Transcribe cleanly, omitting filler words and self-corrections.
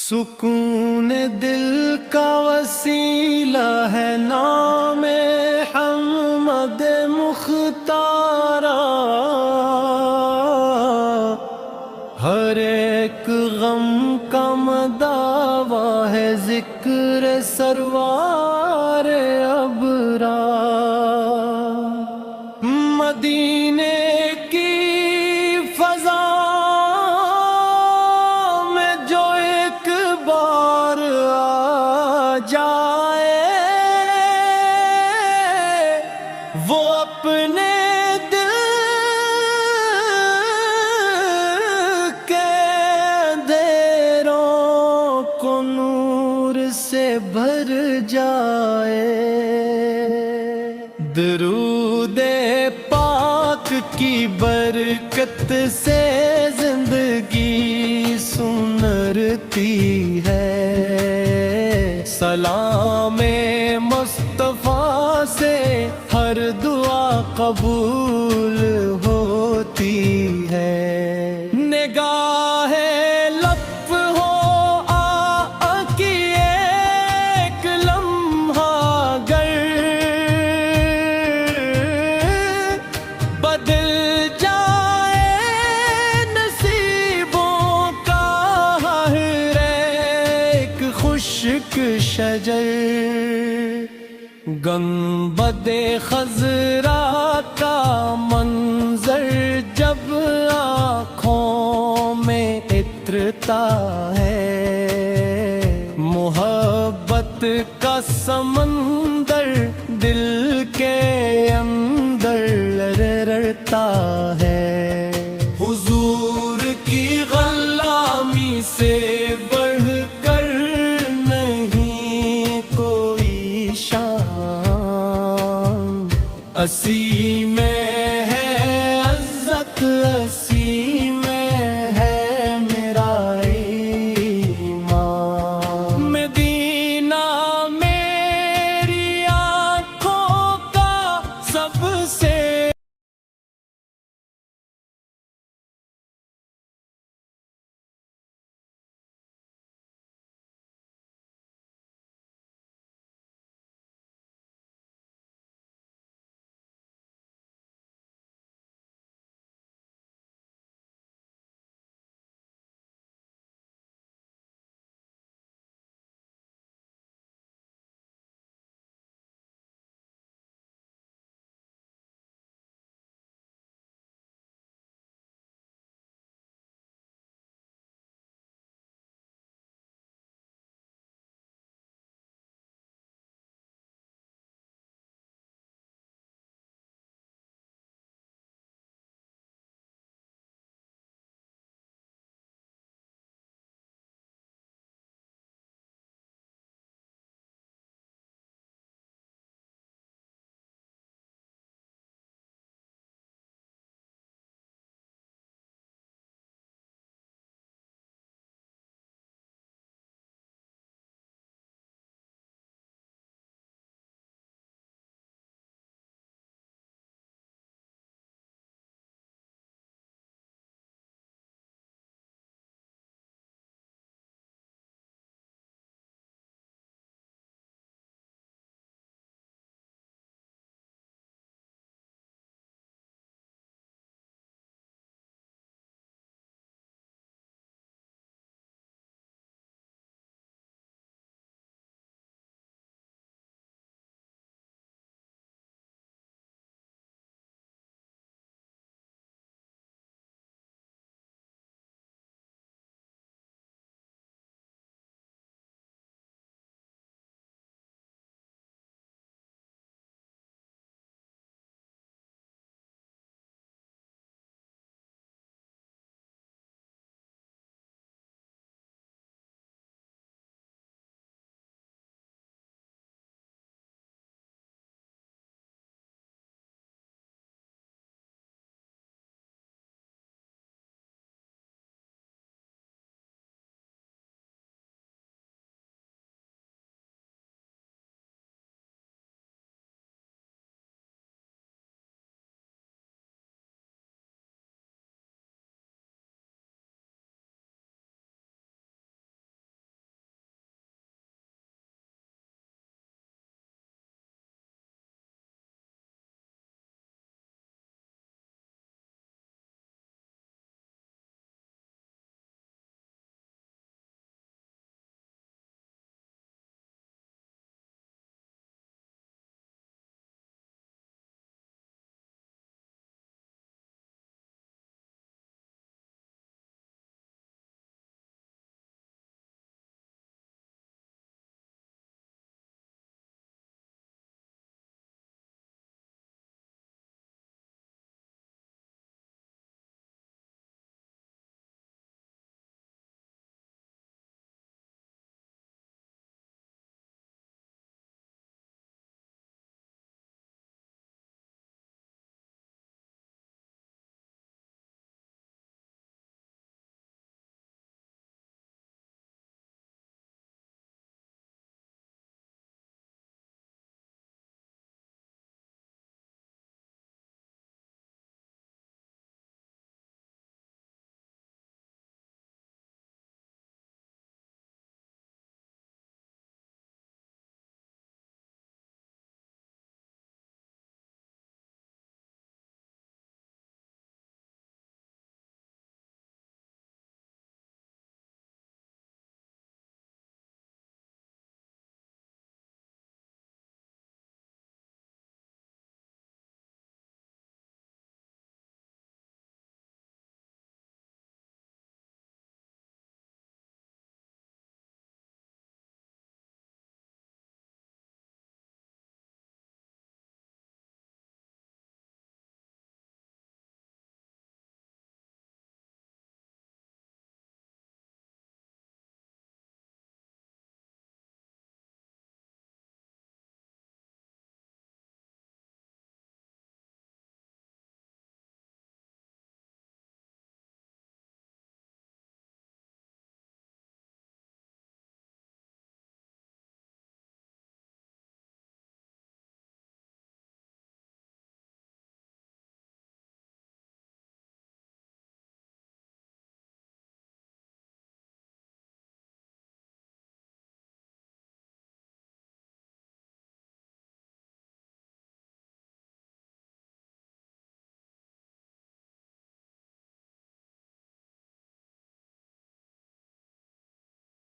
سکون دل کا وسیلہ ہے نام حمد مختارا، ہر ایک غم کا مداوا ہے ذکر سروار ابرار۔ مدینے کی فضا میں جو ایک بار آ جائے، وہ اپنے دل کے اندھیروں کو نور سے بھر جائے۔ درود پاک کی برکت سے زندگی سنرتی ہے، سلام مصطفیٰ سے ہر دعا قبول ہوتی ہے۔ نگاہ لطف ہو کی ایک لمحہ گر، بدل جائے نصیبوں کا ہر ایک خشک شجر۔ گنبد خضرا کا منظر جب آنکھوں میں اترتا ہے، محبت کا سمندر دل کے اندر لرزتا ہے۔ حضور کی غلامی سے بڑھ کر نہیں کوئی شان، اسی